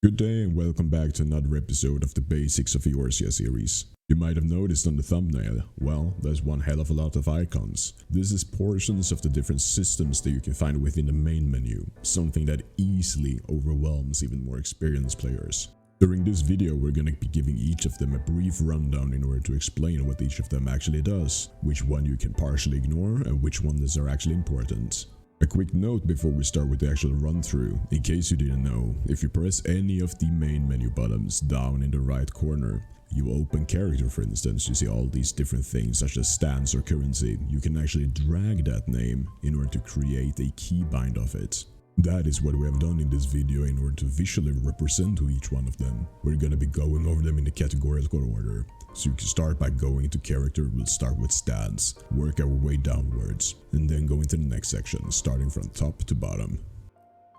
Good day and welcome back to another episode of the Basics of EORZEA series. You might have noticed on the thumbnail, well, there's one hell of a lot of icons. This is portions of the different systems that you can find within the main menu, something that easily overwhelms even more experienced players. During this video we're gonna be giving each of them a brief rundown in order to explain what each of them actually does, which one you can partially ignore and which ones are actually important. A quick note before we start with the actual run-through, in case you didn't know, if you press any of the main menu buttons down in the right corner, you open character for instance, you see all these different things such as stance or currency. You can actually drag that name in order to create a keybind of it. That is what we have done in this video in order to visually represent each one of them. We're gonna be going over them in the categorical order. So you can start by going into character, we'll start with stance, work our way downwards, and then go into the next section, starting from top to bottom.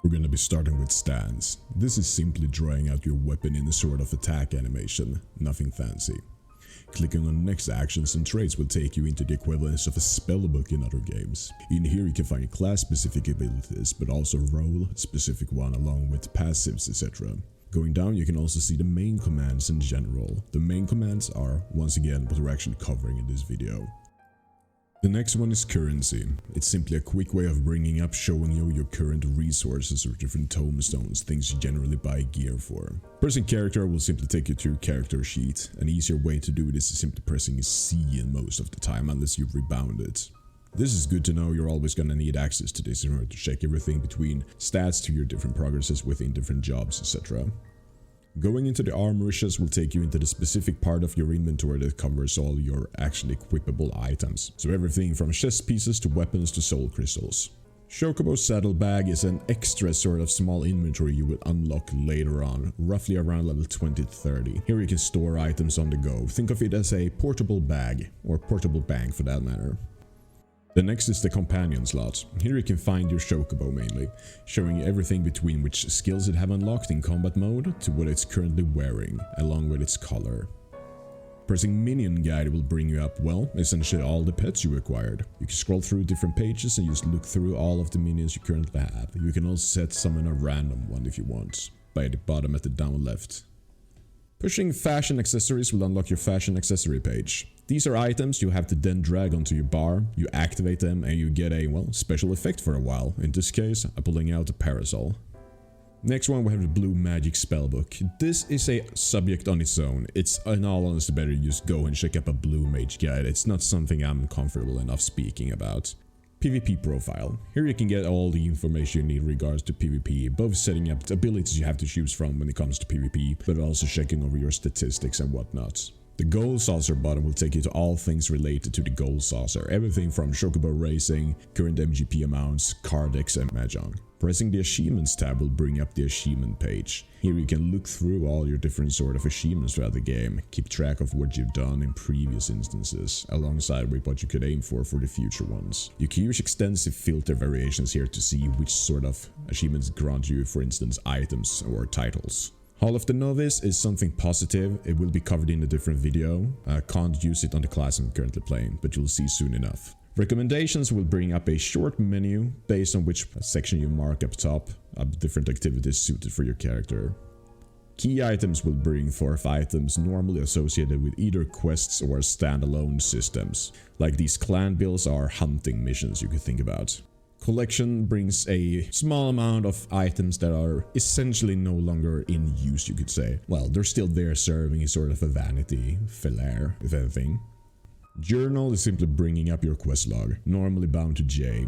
We're gonna be starting with stance. This is simply drawing out your weapon in a sort of attack animation, nothing fancy. Clicking on next actions and traits will take you into the equivalence of a spellbook in other games. In here you can find class specific abilities, but also role specific one along with passives, etc. Going down you can also see the main commands in general. The main commands are, once again, what we're actually covering in this video. The next one is currency. It's simply a quick way of bringing up showing you your current resources or different tomestones, things you generally buy gear for. Pressing character will simply take you to your character sheet. An easier way to do this is simply pressing C in most of the time unless you rebound it. This is good to know, you're always gonna need access to this in order to check everything between stats to your different progresses within different jobs, etc. Going into the armorishes will take you into the specific part of your inventory that covers all your actually equipable items. So everything from chest pieces to weapons to soul crystals. Chocobo saddlebag is an extra sort of small inventory you will unlock later on, roughly around level 20 to 30. Here you can store items on the go. Think of it as a portable bag, or portable bank for that matter. The next is the companion slot. Here you can find your chocobo mainly, showing you everything between which skills it have unlocked in combat mode to what it's currently wearing, along with its color. Pressing minion guide will bring you up, well, essentially all the pets you acquired. You can scroll through different pages and just look through all of the minions you currently have. You can also set summon a random one if you want, by the bottom at the down left. Pushing fashion accessories will unlock your fashion accessory page. These are items you have to then drag onto your bar, you activate them and you get a, well, special effect for a while. In this case, I'm pulling out a parasol. Next one we have the blue magic spellbook. This is a subject on its own. It's in all honesty better you just go and check up a blue mage guide. It's not something I'm comfortable enough speaking about. PvP profile. Here you can get all the information you need in regards to PvP, both setting up the abilities you have to choose from when it comes to PvP, but also checking over your statistics and whatnot. The goal saucer button will take you to all things related to the goal saucer, everything from chocobo racing, current MGP amounts, cardex and mahjong. Pressing the achievements tab will bring up the achievement page. Here you can look through all your different sort of achievements throughout the game, keep track of what you've done in previous instances, alongside with what you could aim for the future ones. You can use extensive filter variations here to see which sort of achievements grant you, for instance, items or titles. Hall of the Novice is something positive. It will be covered in a different video. I can't use it on the class I'm currently playing, but you'll see soon enough. Recommendations will bring up a short menu based on which section you mark up top, different activities suited for your character. Key items will bring forth items normally associated with either quests or standalone systems. Like these clan bills are hunting missions you could think about. Collection brings a small amount of items that are essentially no longer in use, you could say. Well, they're still there serving as sort of a vanity flair, if anything. Journal is simply bringing up your quest log, normally bound to J.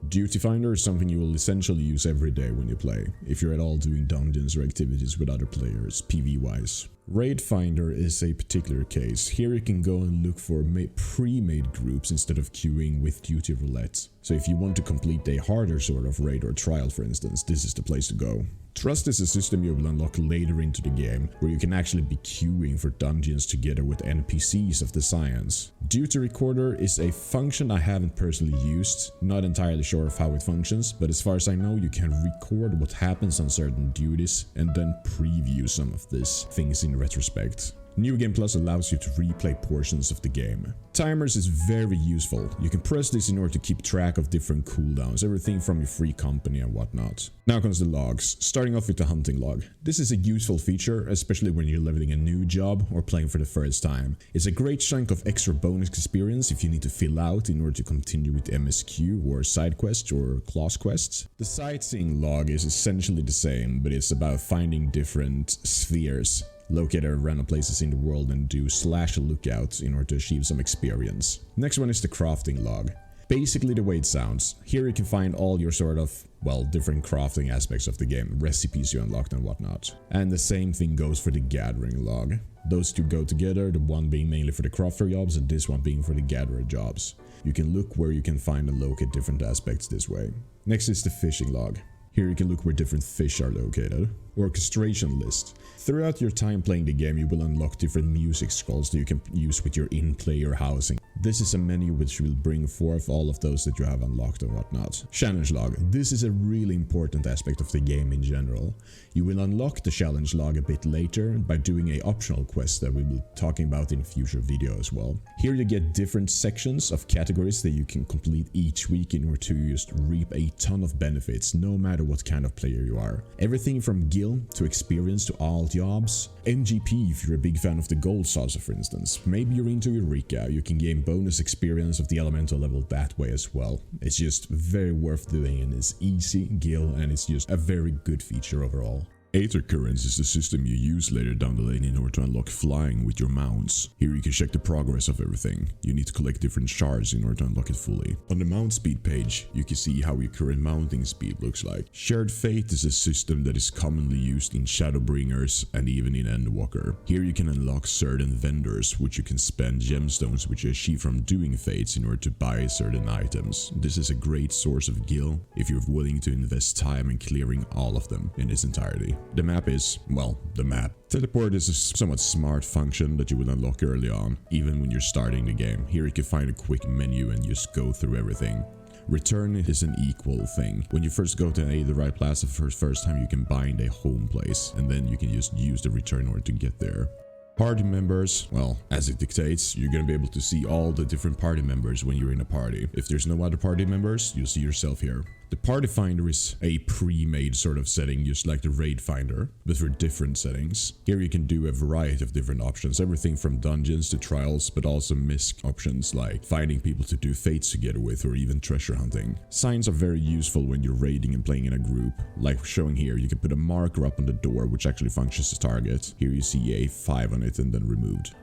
Duty Finder is something you will essentially use every day when you play, if you're at all doing dungeons or activities with other players, PV wise. Raid Finder is a particular case. Here you can go and look for pre-made groups instead of queuing with Duty Roulette. So if you want to complete a harder sort of raid or trial, for instance, this is the place to go. Trust is a system you will unlock later into the game, where you can actually be queuing for dungeons together with NPCs of the science. Duty Recorder is a function I haven't personally used, not entirely sure of how it functions, but as far as I know you can record what happens on certain duties and then preview some of these things in retrospect. New Game Plus allows you to replay portions of the game. Timers is very useful. You can press this in order to keep track of different cooldowns, everything from your free company and whatnot. Now comes the logs, starting off with the hunting log. This is a useful feature, especially when you're leveling a new job or playing for the first time. It's a great chunk of extra bonus experience if you need to fill out in order to continue with MSQ or side quests or class quests. The sightseeing log is essentially the same, but it's about finding different spheres located at random places in the world and do /lookouts in order to achieve some experience. Next one is the crafting log. Basically the way it sounds. Here you can find all your sort of, well, different crafting aspects of the game, recipes you unlocked and whatnot. And the same thing goes for the gathering log. Those two go together, the one being mainly for the crafter jobs and this one being for the gatherer jobs. You can look where you can find and locate different aspects this way. Next is the fishing log. Here you can look where different fish are located. Orchestration list. Throughout your time playing the game, you will unlock different music scrolls that you can use with your in-player housing. This is a menu which will bring forth all of those that you have unlocked and whatnot. Challenge log. This is a really important aspect of the game in general. You will unlock the challenge log a bit later by doing a optional quest that we will be talking about in a future video as well. Here you get different sections of categories that you can complete each week in order to just reap a ton of benefits, no matter what kind of player you are. Everything from guild to experience to all jobs. MGP if you're a big fan of the gold saucer, for instance. Maybe you're into Eureka, you can gain bonus experience of the elemental level that way as well. It's just very worth doing and it's easy, guild, and it's just a very good feature overall. Aether Currents is the system you use later down the lane in order to unlock flying with your mounts. Here you can check the progress of everything. You need to collect different shards in order to unlock it fully. On the mount speed page, you can see how your current mounting speed looks like. Shared Fate is a system that is commonly used in Shadowbringers and even in Endwalker. Here you can unlock certain vendors, which you can spend gemstones which you achieve from doing fates in order to buy certain items. This is a great source of gil if you're willing to invest time in clearing all of them in its entirety. The map is, well, the map. Teleport is a somewhat smart function that you will unlock early on, even when you're starting the game. Here you can find a quick menu and just go through everything. Return is an equal thing. When you first go to the right place the first time, you can bind a home place, and then you can just use the return order to get there. Party members, well, as it dictates, you're gonna be able to see all the different party members when you're in a party. If there's no other party members, you'll see yourself here. The party finder is a pre-made sort of setting, just like the raid finder, but for different settings. Here you can do a variety of different options, everything from dungeons to trials, but also misc options like finding people to do fates together with or even treasure hunting. Signs are very useful when you're raiding and playing in a group. Like showing here, you can put a marker up on the door which actually functions as target. Here you see a 5 on it and then removed.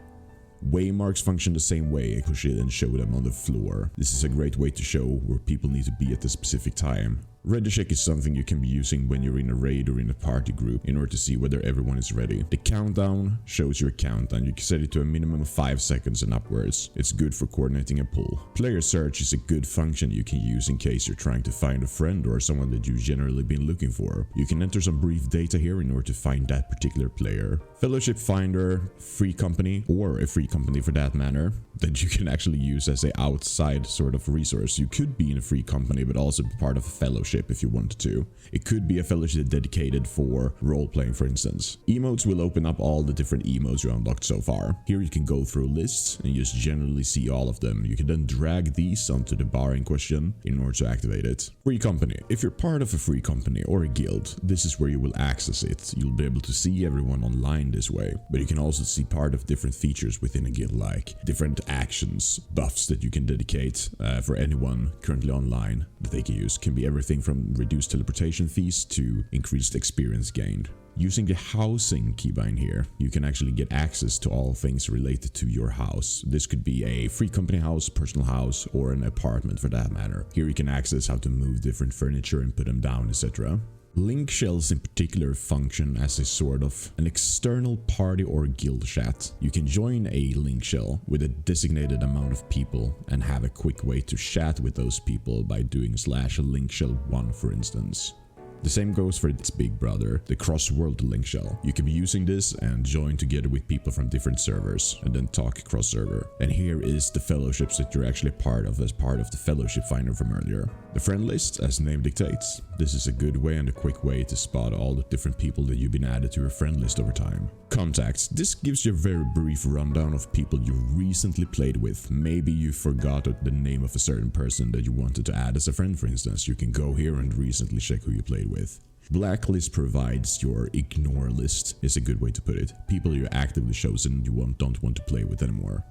Waymarks function the same way, push it and show them on the floor. This is a great way to show where people need to be at a specific time. Ready check is something you can be using when you're in a raid or in a party group in order to see whether everyone is ready. The countdown shows your countdown. You can set it to a minimum of 5 seconds and upwards. It's good for coordinating a pull. Player search is a good function you can use in case you're trying to find a friend or someone that you've generally been looking for. You can enter some brief data here in order to find that particular player. Fellowship finder, free company, or a free company for that matter, that you can actually use as an outside sort of resource. You could be in a free company but also be part of a fellowship if you wanted to. It could be a fellowship dedicated for role-playing, for instance. Emotes will open up all the different emotes you unlocked so far. Here you can go through lists and just generally see all of them. You can then drag these onto the bar in question in order to activate it. Free company. If you're part of a free company or a guild, this is where you will access it. You'll be able to see everyone online this way, but you can also see part of different features within a guild, like different actions, buffs that you can dedicate for anyone currently online that they can use. Can be everything from reduced teleportation fees to increased experience gained. Using the housing keybind here, you can actually get access to all things related to your house. This could be a free company house, personal house, or an apartment for that matter. Here you can access how to move different furniture and put them down, etc. Link shells in particular function as a sort of an external party or guild chat. You can join a link shell with a designated amount of people and have a quick way to chat with those people by doing /link shell 1, for instance. The same goes for its big brother, the cross-world link shell. You can be using this and join together with people from different servers and then talk cross-server. And here is the fellowships that you're actually part of as part of the fellowship finder from earlier. The friend list, as the name dictates. This is a good way and a quick way to spot all the different people that you've been added to your friend list over time. Contacts. This gives you a very brief rundown of people you recently played with. Maybe you forgot the name of a certain person that you wanted to add as a friend, for instance. You can go here and recently check who you played with. Blacklist provides your ignore list, is a good way to put it. People you actively chosen you don't want to play with anymore.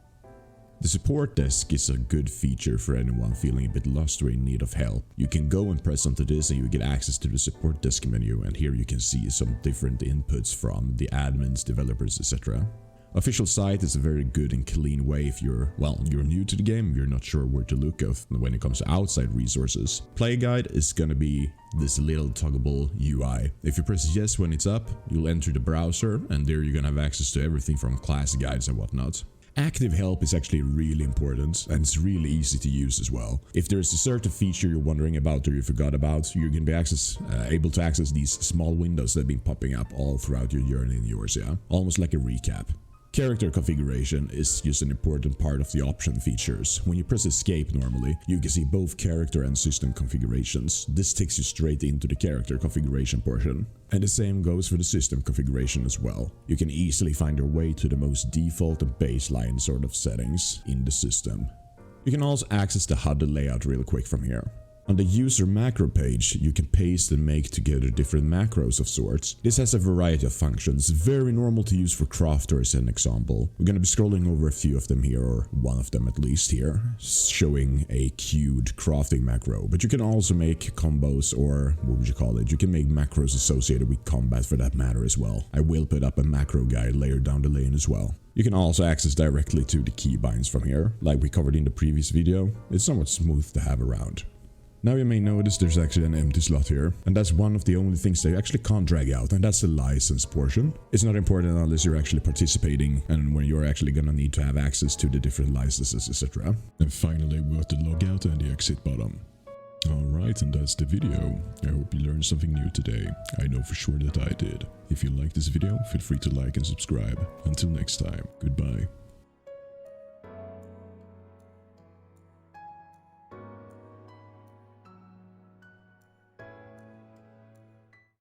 The support desk is a good feature for anyone feeling a bit lost or in need of help. You can go and press onto this and you get access to the support desk menu, and here you can see some different inputs from the admins, developers, etc. Official site is a very good and clean way if you're new to the game, you're not sure where to look when it comes to outside resources. Player guide is gonna be this little toggleable UI. If you press yes when it's up, you'll enter the browser and there you're gonna have access to everything from class guides and whatnot. Active help is actually really important and it's really easy to use as well. If there's a certain feature you're wondering about or you forgot about, you're going to be able to access these small windows that have been popping up all throughout your journey in EORZEA, almost like a recap. Character configuration is just an important part of the option features. When you press escape normally, you can see both character and system configurations. This takes you straight into the character configuration portion. And the same goes for the system configuration as well. You can easily find your way to the most default and baseline sort of settings in the system. You can also access the HUD layout real quick from here. On the user macro page, you can paste and make together different macros of sorts. This has a variety of functions, very normal to use for crafters as an example. We're gonna be scrolling over a few of them here, or one of them at least here, showing a queued crafting macro. But you can also make combos, or what would you call it? You can make macros associated with combat for that matter as well. I will put up a macro guide later down the lane as well. You can also access directly to the keybinds from here, like we covered in the previous video. It's somewhat smooth to have around. Now you may notice there's actually an empty slot here, and that's one of the only things that you actually can't drag out, and that's the license portion. It's not important unless you're actually participating and when you're actually gonna need to have access to the different licenses, etc. And finally we got the logout and the exit button. Alright, and that's the video. I hope you learned something new today. I know for sure that I did. If you liked this video, feel free to like and subscribe. Until next time, goodbye.